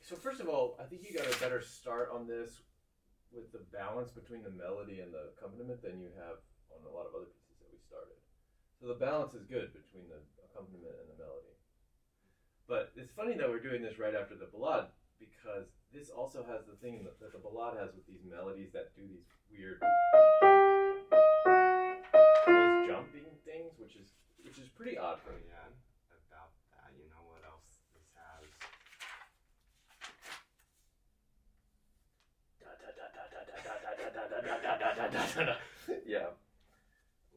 So first of all, I think you got a better start on this with the balance between the melody and the accompaniment than you have on a lot of other pieces that we started. So the balance is good between the accompaniment and the melody. But it's funny that we're doing this right after the ballade, because this also has the thing that the ballade has with these melodies that do these weird those jumping things, which is pretty odd for me. Yeah, about that. You know what else this has? Yeah.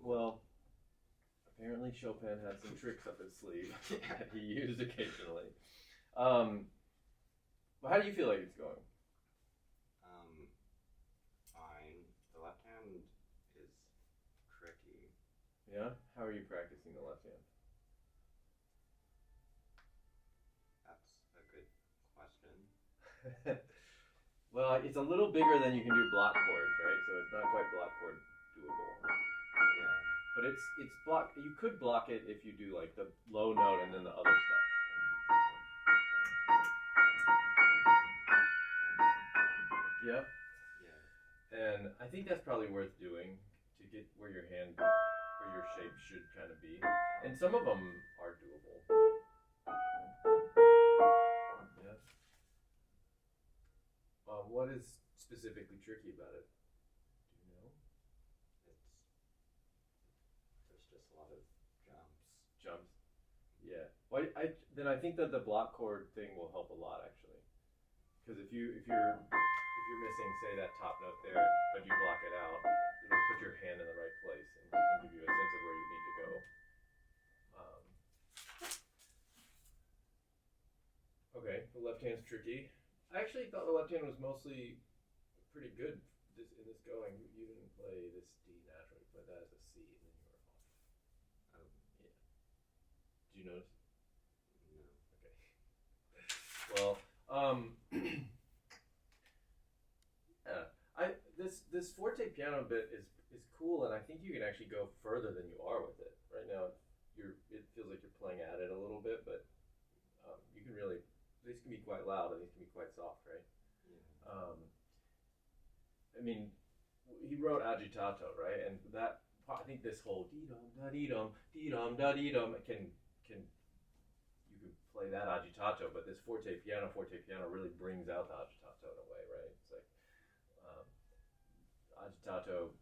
Well, apparently Chopin had some tricks up his sleeve that he used occasionally. Well, how do you feel like it's going? Fine. The left hand is tricky. Yeah? How are you practicing the left hand? That's a good question. Well, it's a little bigger than you can do block chords, right? So it's not quite block chord doable. Yeah. But it's block. You could block it if you do like the low note and then the other stuff. Yeah. Yeah. And I think that's probably worth doing to get where your shape should kind of be. And some of them are doable. Yeah. What is specifically tricky about it? Do you know? There's just a lot of Jumps. Yeah. Well, I think that the block chord thing will help a lot actually, because if you're missing, say, that top note there, but you block it out, it'll put your hand in the right place and give you a sense of where you need to go. Okay, the left hand's tricky. I actually thought the left hand was mostly pretty good in this going. You didn't play this D naturally, you played that as a C, and then you were off. Oh. Yeah. Did you notice? No. Okay. Well, this forte piano bit is cool, and I think you can actually go further than you are with it. Right now, it feels like you're playing at it a little bit, but you can really, these can be quite loud and these can be quite soft, right? Yeah. I mean, he wrote agitato, right? And that, I think this whole dee-dum da dee-dum can you can play that agitato, but this forte piano really brings out the agitato in a way, right? It's like agitato,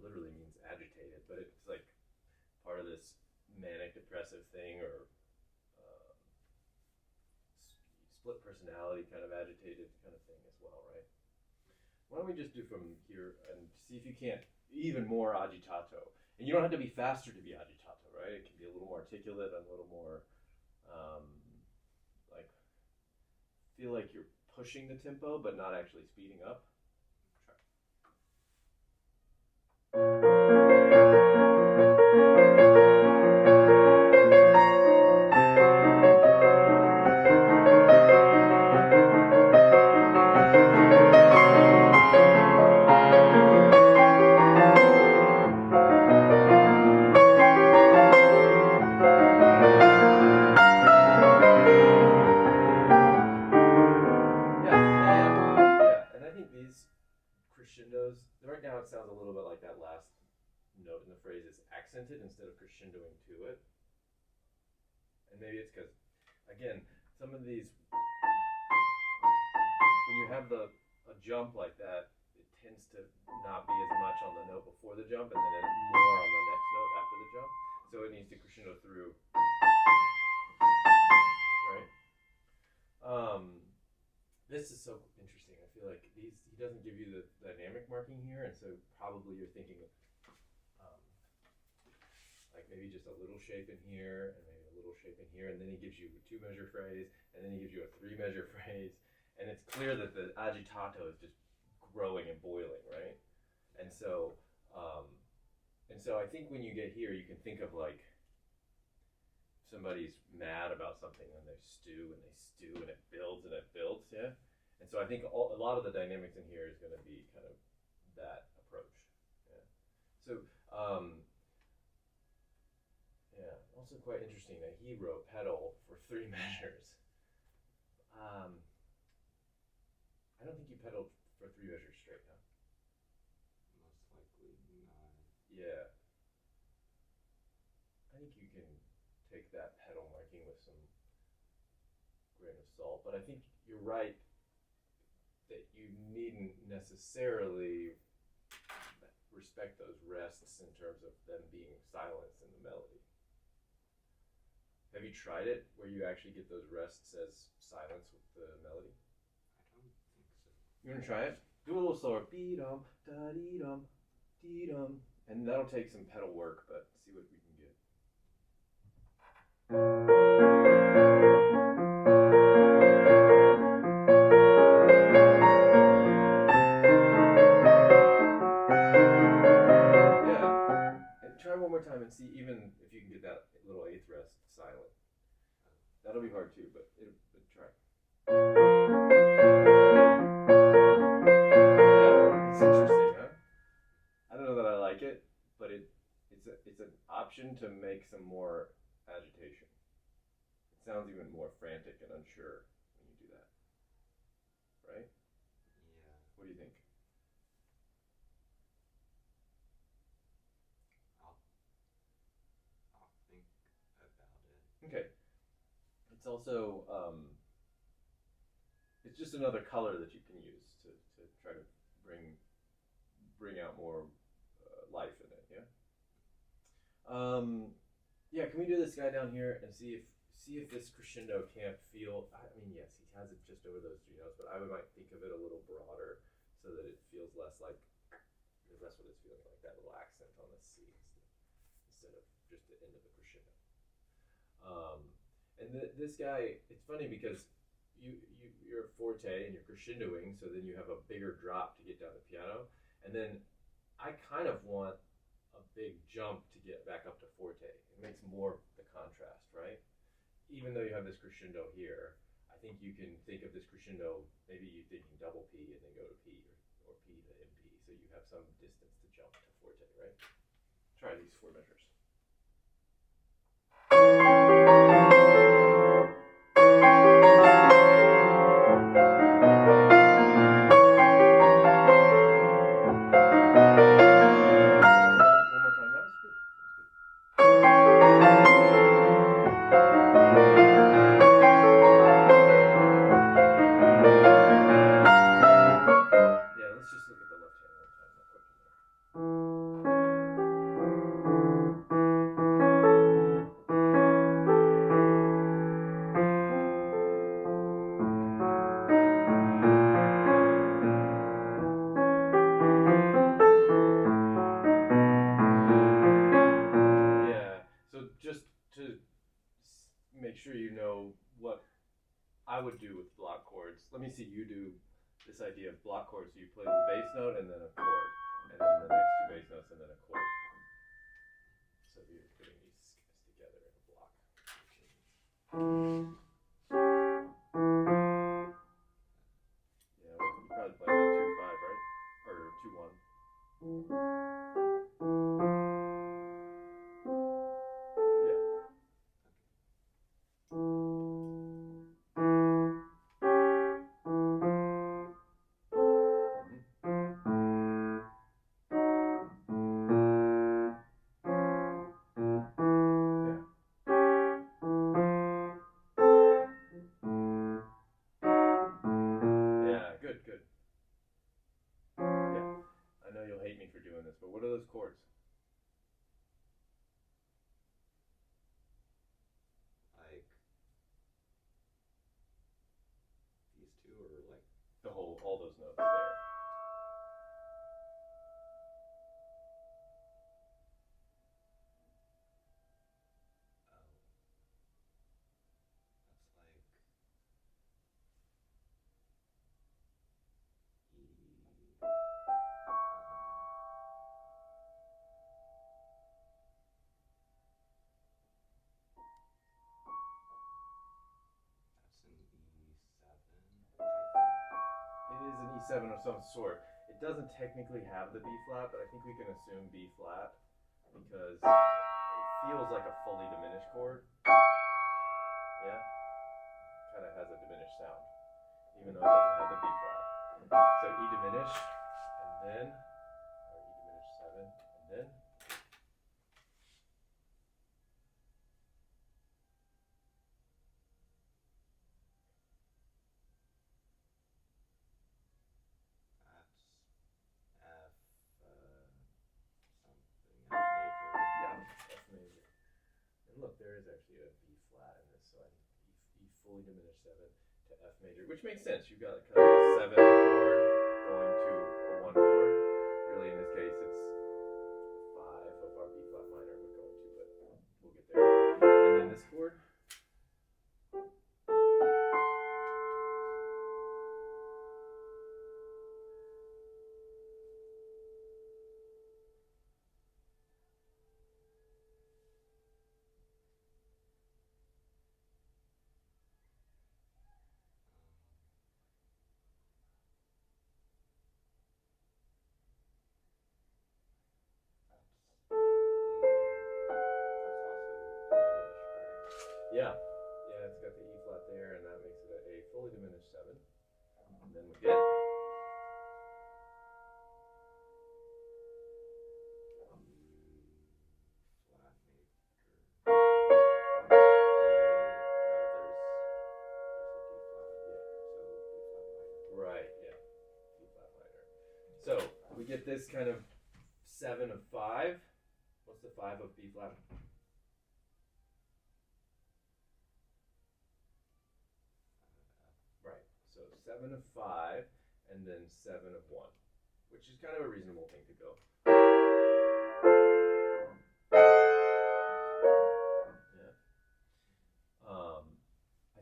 literally means agitated, but it's like part of this manic depressive thing, or split personality kind of agitated kind of thing as well, right? Why don't we just do from here and see if you can't even more agitato. And you don't have to be faster to be agitato, right? It can be a little more articulate and a little more like feel like you're pushing the tempo but not actually speeding up. Crescendos. Right now it sounds a little bit like that last note in the phrase is accented instead of crescendoing to it. And maybe it's because, again, some of these, when you have a jump like that, it tends to not be as much on the note before the jump and then more on the next note after the jump. So it needs to crescendo through. Right? This is so interesting. I feel like he doesn't give you the dynamic marking here, and so probably you're thinking of like maybe just a little shape in here, and maybe a little shape in here, and then he gives you a 2-measure phrase, and then he gives you a 3-measure phrase, and it's clear that the agitato is just growing and boiling, right? And so I think when you get here, you can think of like somebody's mad about something and they stew and it builds and it builds, yeah? And so I think a lot of the dynamics in here is going to be kind of that approach, yeah? So, yeah, also quite interesting that he wrote pedal for 3 measures. pedal for 3 measures straight, huh? Most likely not. Yeah. I think you can take that pedal marking with some grain of salt, but I think you're right that you needn't necessarily respect those rests in terms of them being silenced in the melody. Have you tried it where you actually get those rests as silence with the melody? I don't think so. You wanna try it? Do a little slower. Dee-dum, da-dee-dum, dee-dum. And that'll take some pedal work, but see what we can get. Yeah. And try one more time and see even if you can get that little eighth rest silent. That'll be hard too, but try. Yeah, it's interesting, huh? I don't know that I like it, but it's an option to make some more agitation. It sounds even more frantic and unsure when you do that. Right? Yeah. What do you think? I'll think about it. Okay. It's also it's just another color that you can use to try to bring out more life in it. Yeah. Yeah. Can we do this guy down here and see if this crescendo can't feel? I mean, yes, he has it just over those 3 notes, but I might think of it a little broader so that it feels less like. Because that's what it's feeling like, that little accent on the C instead of just the end of the crescendo. And this guy, it's funny because you're a forte and you're crescendoing, so then you have a bigger drop to get down the piano, and then I kind of want a big jump to get back up to forte. It makes more the contrast, right? Even though you have this crescendo here, I think you can think of this crescendo, maybe you're thinking double P and then go to P or P to MP, so you have some distance to jump to forte, right? Try these 4 measures. Make sure you know what I would do with block chords. Let me see you do this idea of block chords. So you play the bass note and then a chord, and then the next 2 bass notes and then a chord. So you're putting these guys together in a block. Yeah, well, you probably play that 2-5, right? Or 2-1. Good. Yeah. I know you'll hate me for doing this, but what are those chords? Like these two, or like all those notes there. E7 of some sort. It doesn't technically have the B flat, but I think we can assume B flat because it feels like a fully diminished chord. Yeah? Kind of has a diminished sound, even though it doesn't have the B flat. So E diminish, and then, or E diminish 7, and then. F major. And look, there is actually a B flat in this, so I need E fully diminished 7 to F major, which makes sense. You've got kind of a 7 chord going to a 1 chord. Really, in this case, it's 5 of our B flat minor would go into, but we'll get there. And then this chord. Yeah, it's got the E flat there, and that makes it a fully diminished 7. And then we get. Right, yeah, B flat minor. So we get this kind of 7 of 5. What's the 5 of B flat? Right, so 7 of 5, and then 7 of 1, which is kind of a reasonable thing to go. Yeah.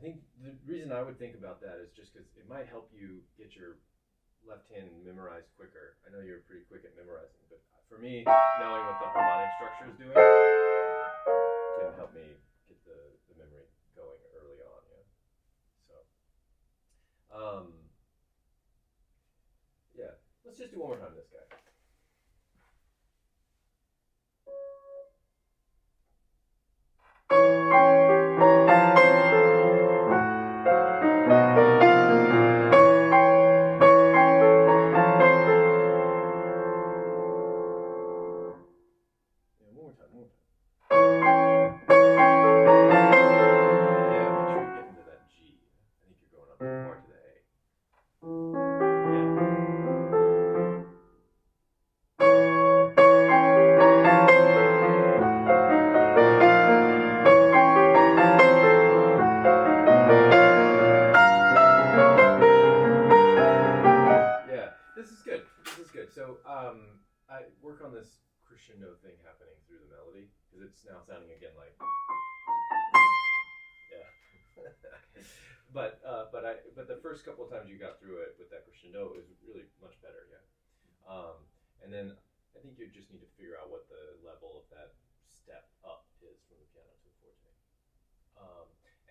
I think the reason I would think about that is just because it might help you get your left hand memorized quicker. I know you're pretty quick at memorizing, but for me, knowing what the harmonic structure is doing can help me get the memory going early on. Yeah. So, yeah. Let's just do one more time this guy. I work on this crescendo thing happening through the melody because it's now sounding again like but the first couple of times you got through it with that crescendo is really much better, and then I think you just need to figure out what the level of that step up is from the piano to the forte.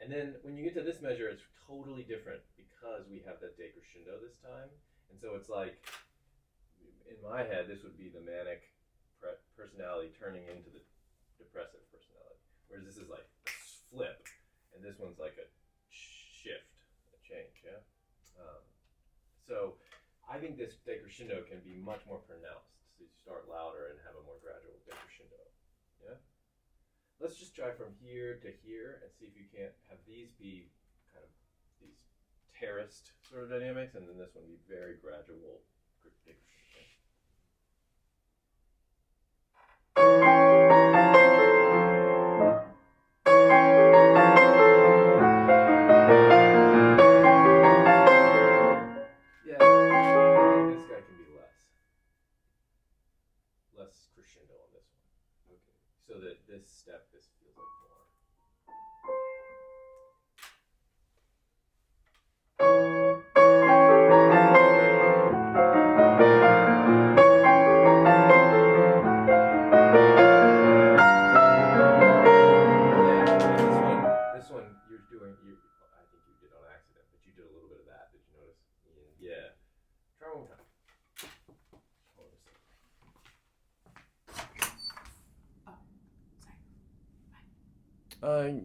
And then when you get to this measure, it's totally different because we have that decrescendo this time, and so it's like, in my head, this would be the manic personality turning into the depressive personality, whereas this is like a flip, and this one's like a shift, a change, yeah? So I think this decrescendo can be much more pronounced, so you start louder and have a more gradual decrescendo, yeah? Let's just try from here to here and see if you can't have these be kind of these terraced sort of dynamics, and then this one be very gradual decrescendo. Less crescendo on this one. Okay. So that this step, this feels like more. Yeah, this one you're doing, I think you did on accident, but you did a little bit of that. Did you notice? Yeah. Try one more time.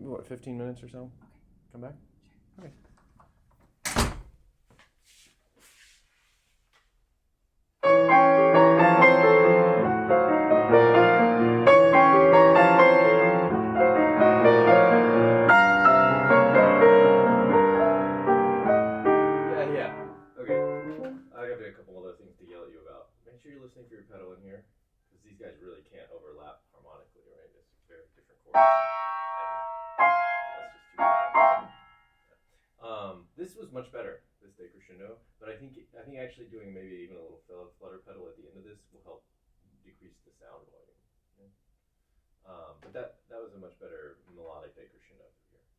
What, 15 minutes or so? Okay. Come back? Sure. Okay. listening for your pedal in here, because these guys really can't overlap harmonically, right? It's very different chords. And that's just too bad. This was much better, this decrescendo, but I think actually doing maybe even a little flutter pedal at the end of this will help decrease the sound volume. Yeah? But that was a much better melodic decrescendo through here.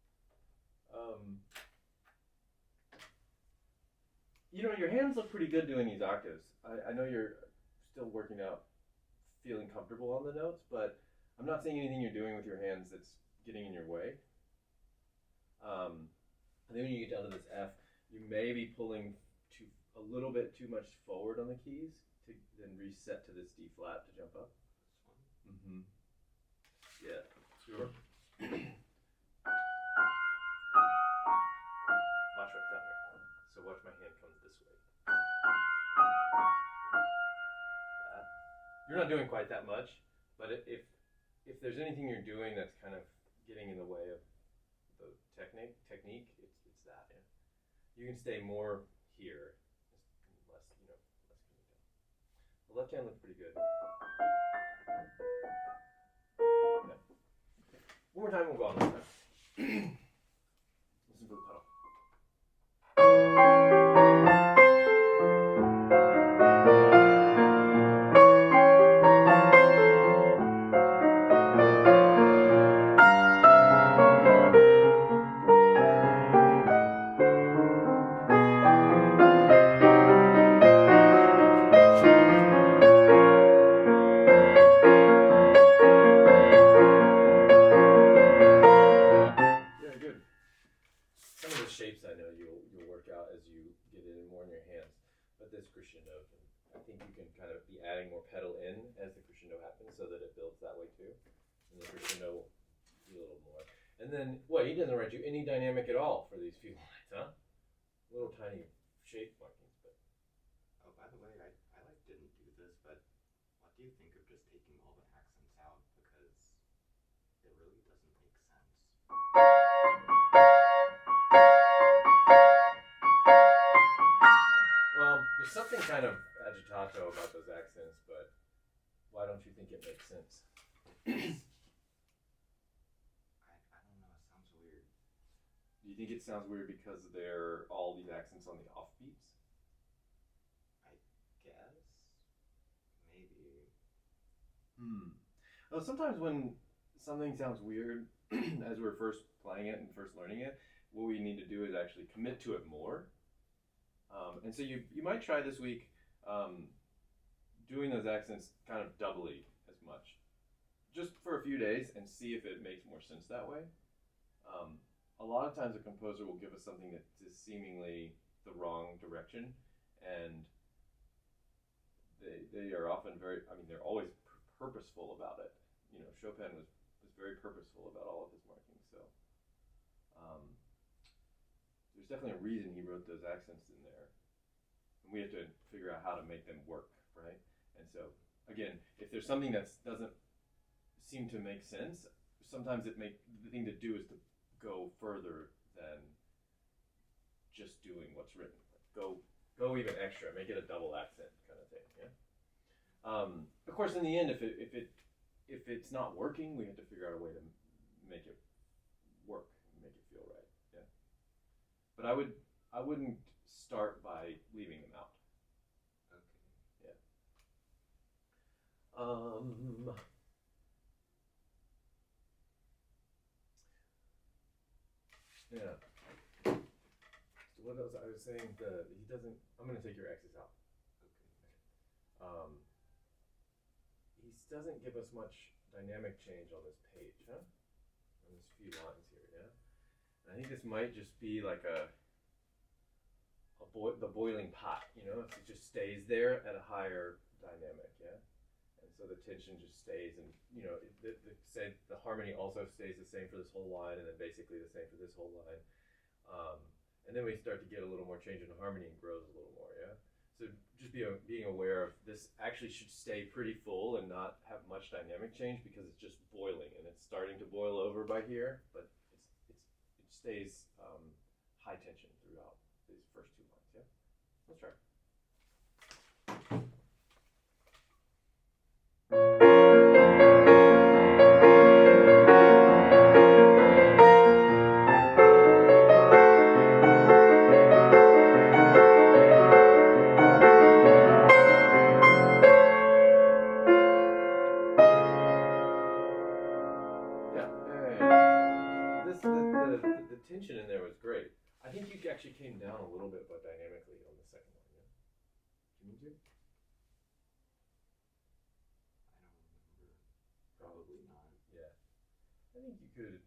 You know, your hands look pretty good doing these octaves. I know you're still working out feeling comfortable on the notes, but I'm not seeing anything you're doing with your hands that's getting in your way. I think when you get down to this F, you may be pulling a little bit too much forward on the keys to then reset to this D flat to jump up. This one. Mm-hmm. Yeah, sure. Watch what's down here. So watch my hand comes this way. That. You're not doing quite that much, but if there's anything you're doing that's kind of getting in the way of the technique, it's that. Yeah. You can stay more here, less coming down. The left hand looked pretty good. Yeah. One more time, we'll go on this time. Listen for the pedal. And then, what, he doesn't write you any dynamic at all for these few lines, huh? Little tiny shape markings, but... Oh, by the way, I didn't do this, but what do you think of just taking all the accents out? Because it really doesn't make sense. Well, there's something kind of agitato about those accents, but why don't you think it makes sense? Do you think it sounds weird because there are all these accents on the offbeats? I guess. Maybe. Well, sometimes when something sounds weird, as we're first playing it and first learning it, what we need to do is actually commit to it more. And so you might try this week doing those accents kind of doubly as much. Just for a few days and see if it makes more sense that way. A lot of times a composer will give us something that is seemingly the wrong direction, and they are often they're always purposeful about it. You know, Chopin was very purposeful about all of his markings, so there's definitely a reason he wrote those accents in there, and we have to figure out how to make them work, right? And so, again, if there's something that doesn't seem to make sense, sometimes the thing to do is to go further than just doing what's written. Go even extra. Make it a double accent kind of thing. Yeah. Of course, in the end, if it's not working, we have to figure out a way to make it work, make it feel right. Yeah. But I wouldn't start by leaving them out. Okay. Yeah. Yeah. So what else? I was saying he doesn't. I'm gonna take your X's out. Okay. He doesn't give us much dynamic change on this page, huh? On this few lines here, yeah. And I think this might just be like the boiling pot, you know. It just stays there at a higher dynamic, yeah. And so the tension just stays, and you know, the harmony also stays the same for this whole line, and then basically the same for this whole line. And then we start to get a little more change in the harmony and grows a little more, yeah? So just being aware of this actually should stay pretty full and not have much dynamic change because it's just boiling, and it's starting to boil over by here, but it stays high tension throughout these first two lines, yeah? Let's try. you mean to? I don't remember. Probably not. Yeah. I think you could.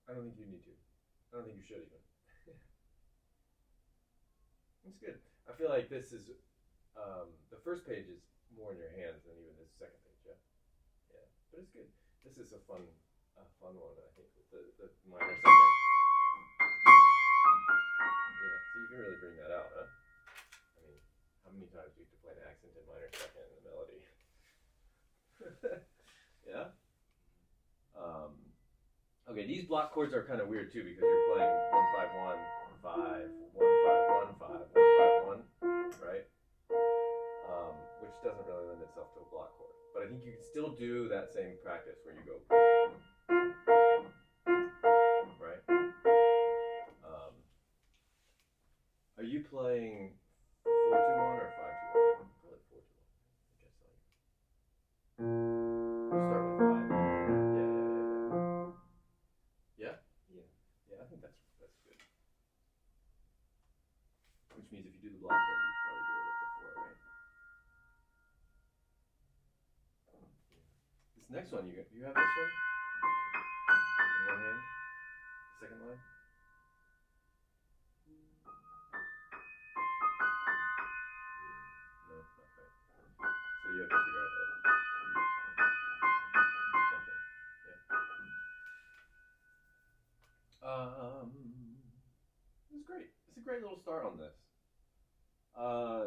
I don't think you need to. I don't think you should even. It's good. I feel like this is the first page is more in your hands than even this second page. Yeah. Yeah. But it's good. This is a fun one. I think with the minor second. Yeah. So you can really bring that out, huh? I mean, how many times do you have to play an accented minor second in the melody? Yeah. Okay, these block chords are kind of weird too because you're playing 1 5 1 5 1 5 1 5 1 5 1, right? Which doesn't really lend itself to a block chord. But I think you can still do that same practice where you go, right? Are you playing 4 2 1 or 5 2 1? Probably 4 2 1. I guess so. We'll start with 5. Yeah. Yeah, I think that's good. Which means if you do the block chord, you probably do it with the 4, right? This next one, you have this one in one hand. The second line. No, not quite. So you have to figure out that. Something. Yeah. This is great. It's a great little start on this.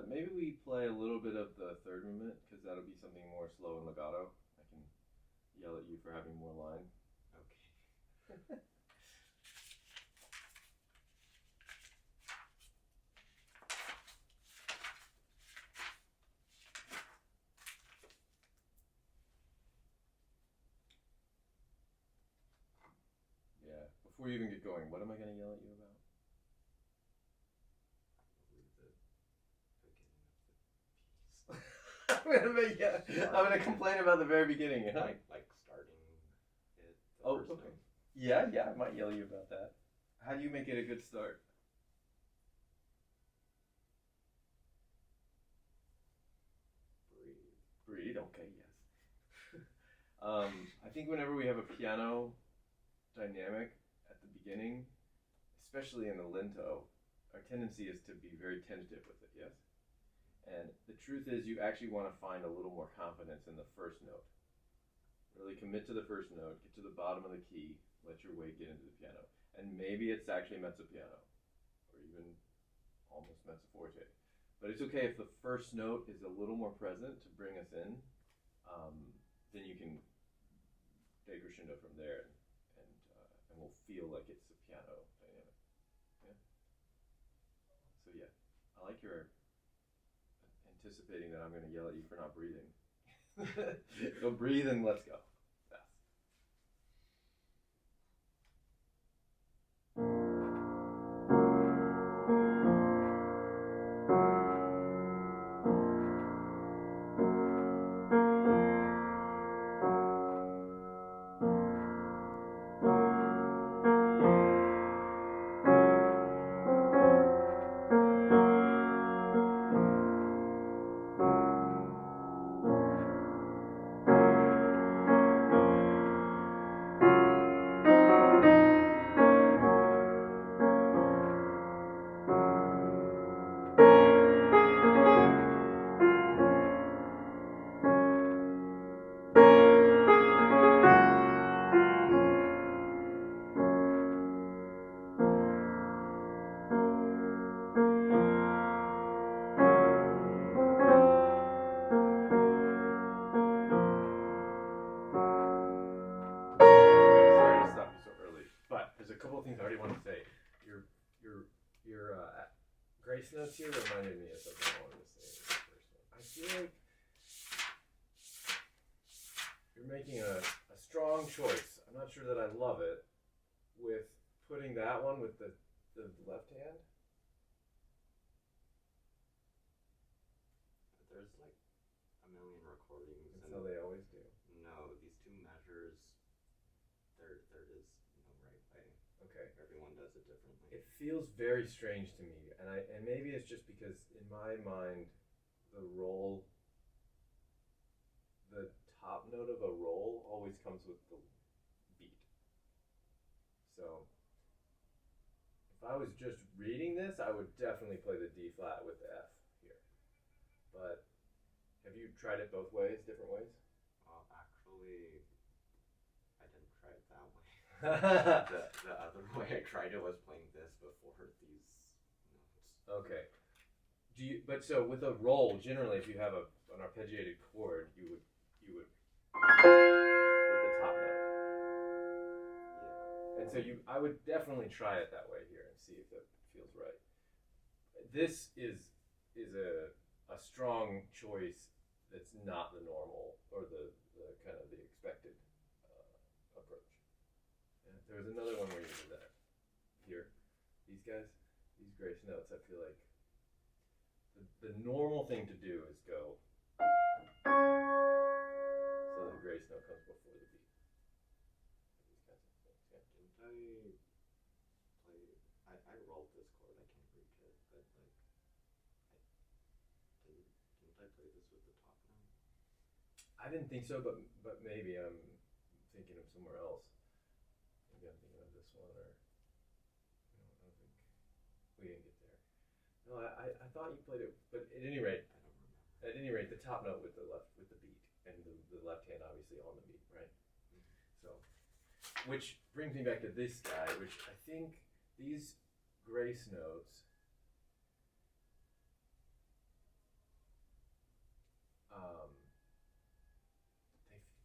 Maybe we play a little bit of the third movement because that'll be something more slow and legato. I can yell at you for having more line. Okay. Yeah. Before you even get going, what am I going to yell at you about? I'm gonna complain about the very beginning. Huh? Like starting it. Oh, okay. Yeah, I might yell at you about that. How do you make it a good start? Breathe. Okay, yes. I think whenever we have a piano dynamic at the beginning, especially in the lento, our tendency is to be very tentative with it. Yes. And the truth is, you actually want to find a little more confidence in the first note. Really commit to the first note, get to the bottom of the key, let your weight get into the piano. And maybe it's actually mezzo piano, or even almost mezzo forte. But it's okay if the first note is a little more present to bring us in. Then you can decrescendo from there, and we'll feel like it's a piano dynamic. Yeah. So yeah, I like your anticipating that I'm going to yell at you for not breathing. So breathe and let's go. Grace notes here reminded me of something I wanted to say in the first one. I feel like you're making a strong choice. I'm not sure that I love it with putting that one with the left hand. But there's like a million recordings. That's how they always do. No, these two measures, third is no right way. Okay. Everyone does it differently. It feels very strange to me, and maybe it's just because in my mind, the roll, the top note of a roll always comes with the beat. So if I was just reading this, I would definitely play the D flat with the F here. But have you tried it both ways, different ways? Well, actually, I didn't try it that way. The other way I tried it was playing this before these notes. Okay. But so with a roll, generally, if you have an arpeggiated chord, you would with the top note. Yeah. And so I would definitely try it that way here and see if it feels right. This is a strong choice that's not the normal or the kind of the expected approach. Yeah, there was another one where you did that. Here, these guys, these grace notes, I feel like the normal thing to do is go so the grace note comes before the beat. These kinds of things, yeah. I rolled this chord, I can't reach it, but like, didn't I play this with the top note? I didn't think so, but maybe I'm thinking of somewhere else. Maybe I'm thinking of this one, or no, I don't think we didn't get there. No, I thought you played it, but at any rate, I don't remember. At any rate, the top note with the beat, and the left hand obviously on the beat, right? Mm-hmm. So, which brings me back to this guy, which I think these grace notes.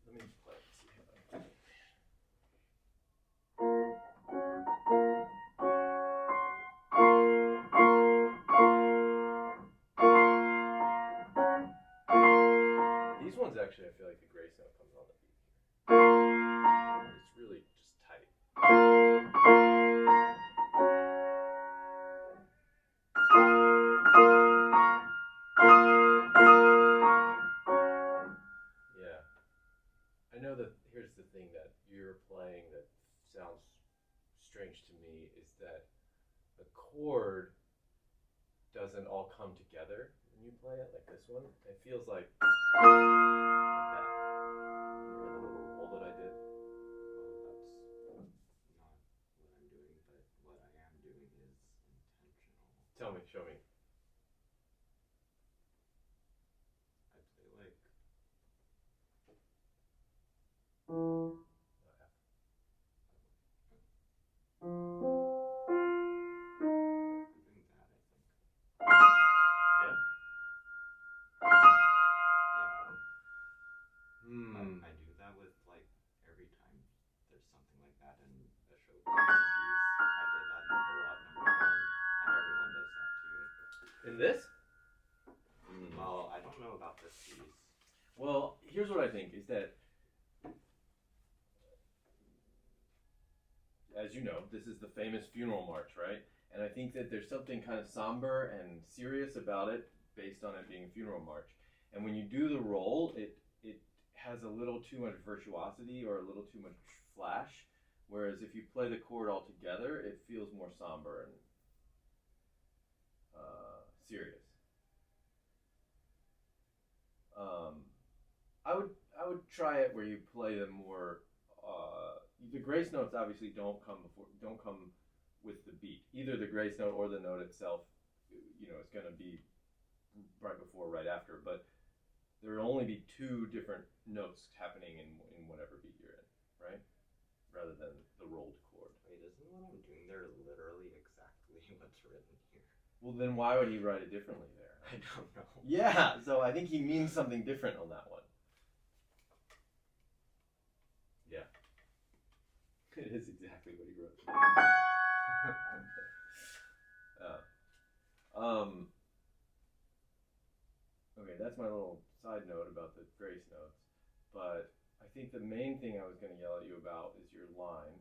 Let me play it, see how I'm doing. These ones actually, I feel like the grace note comes on the beat here. It's really just tight. Yeah. I know that here's the thing that you're playing that sounds strange to me is that the chord doesn't all come together when you play it like this one. It feels like that. You hear the little roll that I did? Well, that's not what I'm doing, but what I am doing is intentional. Tell me, show me. I play like. I do that with like every time there's something like that in a show piece. I did that in the lot number 1, and everyone does that too. In this? Well, I don't know about this piece. Well, here's what I think is that, as you know, this is the famous funeral march, right? And I think that there's something kind of somber and serious about it based on it being a funeral march. And when you do the roll, it has a little too much virtuosity or a little too much flash, whereas if you play the chord all together, it feels more somber and serious. I would try it where you play them more. The grace notes obviously don't come with the beat. Either the grace note or the note itself, it's going to be right before, right after. But there will only be 2 different notes happening in whatever beat you're in, right? Rather than the rolled chord. Wait, isn't what I'm doing there literally exactly what's written here? Well, then why would he write it differently there? I don't know. Yeah, so I think he means something different on that one. Yeah. It is exactly what he wrote. Okay, that's my little side note about the grace notes. But I think the main thing I was going to yell at you about is your line.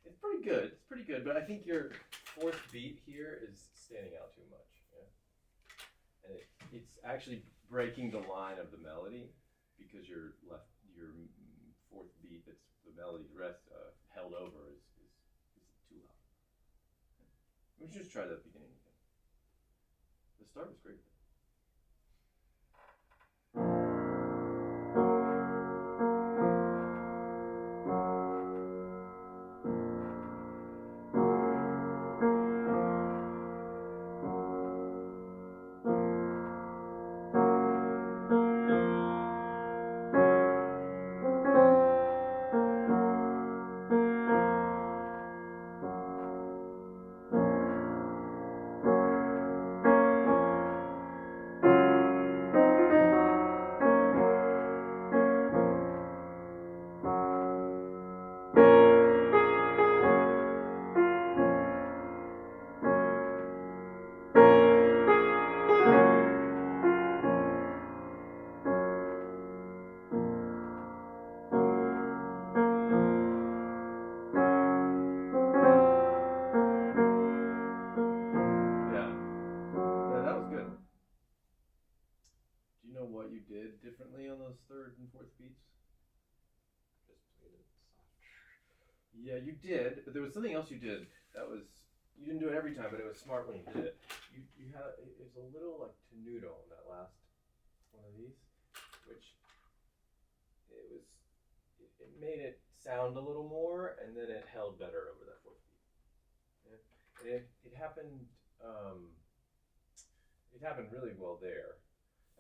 It's pretty good, but I think your 4th beat here is standing out too much. Yeah? And it's actually breaking the line of the melody because your 4th beat, that's the melody, the rest held over is too loud. We should just try the beginning again. The start was great. What you did differently on those third and fourth beats? Just played it softer. Yeah, you did, but there was something else you did that was, you didn't do it every time, but it was smart when you did it. You had it was a little like tenuto on that last one of these, which it made it sound a little more, and then it held better over that fourth beat. Yeah. And it happened. It happened really well there.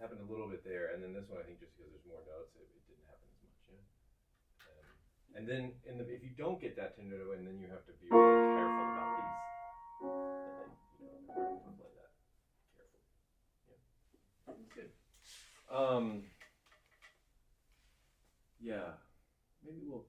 Happened a little bit there, and then this one I think just because there's more notes, it didn't happen as much. Yeah. And then if you don't get that tenuto, and then you have to be really careful about these, and then we're going to play that carefully. Yeah, that's good. Yeah, maybe we'll